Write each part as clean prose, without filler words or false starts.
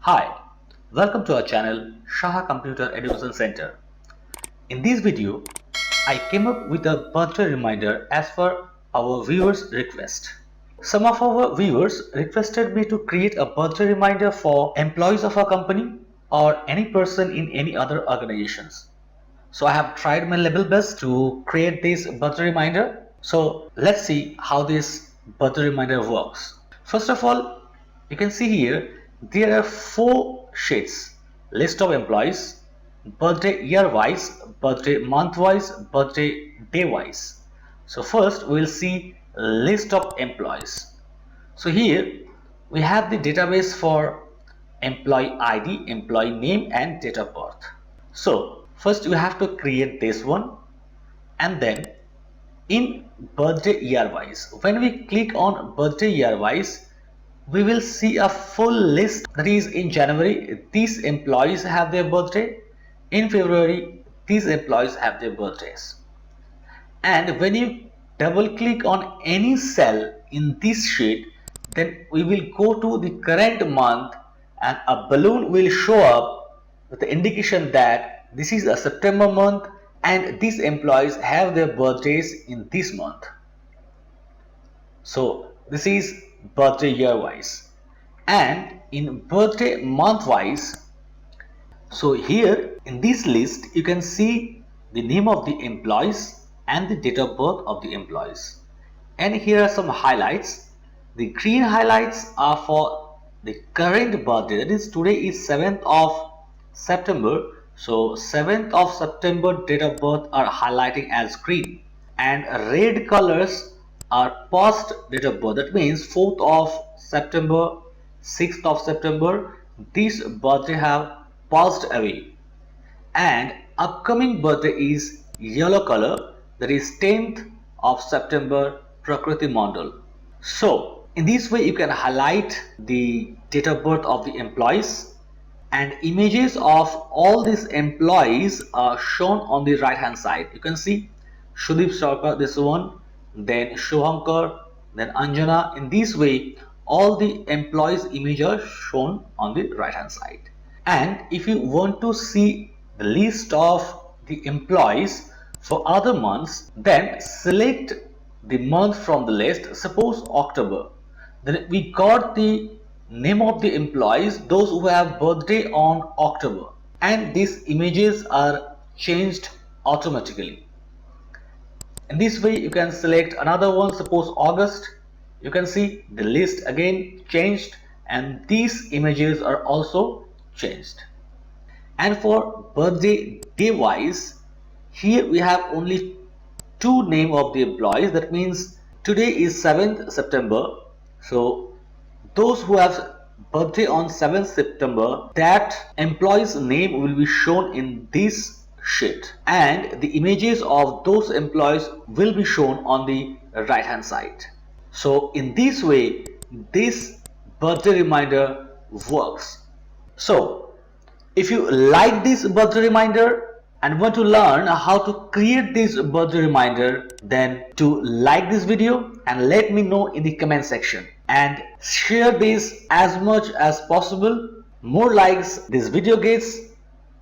Hi, welcome to our channel Saha Computer Education Center. In this video, I came up with a birthday reminder as per our viewers' request. Some of our viewers requested me to create a birthday reminder for employees of our company or any person in any other organizations. So I have tried my level best to create this birthday reminder. So let's see how this birthday reminder works. First of all, you can see here there are four sheets: list of employees, birthday year wise, birthday month wise, birthday day wise. So first we will see list of employees. So here we have the database for employee ID, employee name and date of birth. So first you have to create this one, and then in birthday year wise, when we click on birthday year wise, we will see a full list. That is, in January these employees have their birthday, in February these employees have their birthdays. And when you double click on any cell in this sheet, then we will go to the current month and a balloon will show up with the indication that this is a September month and these employees have their birthdays in this month. So this is birthday year wise. And in birthday month wise, so here in this list you can see the name of the employees and the date of birth of the employees. And here are some highlights. The green highlights are for the current birthday, that is today is 7th of September. So 7th of September date of birth are highlighting as green, and red colors are past date of birth, that means 4th of September, 6th of September, these birthday have passed away. And upcoming birthday is yellow color, that is 10th of September, Prakriti Mandal. So in this way you can highlight the date of birth of the employees, and images of all these employees are shown on the right hand side. You can see Sudeep Sarkar, this one, then Shubhankar, then Anjana. In this way all the employees images are shown on the right hand side. And if you want to see the list of the employees for other months, then select the month from the list. Suppose October, then we got the name of the employees, those who have birthday on October, and these images are changed automatically. In this way you can select another one, suppose August. You can see the list again changed and these images are also changed. And for birthday day wise, here we have only two name of the employees. That means today is 7th September, so those who have birthday on 7th September, that employee's name will be shown in this sheet, and the images of those employees will be shown on the right hand side. So in this way this birthday reminder works. So if you like this birthday reminder and want to learn how to create this birthday reminder, then to like this video and let me know in the comment section, and share this as much as possible. More likes this video gets,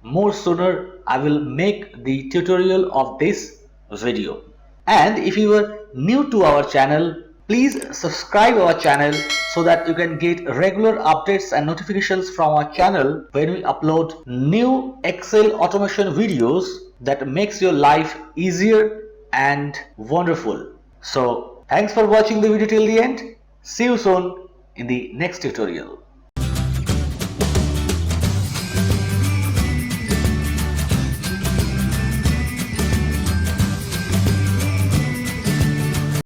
more sooner I will make the tutorial of this video. And if you are new to our channel, please subscribe our channel so that you can get regular updates and notifications from our channel when we upload new Excel automation videos that makes your life easier and wonderful. So thanks for watching the video till the end. See you soon in the next tutorial.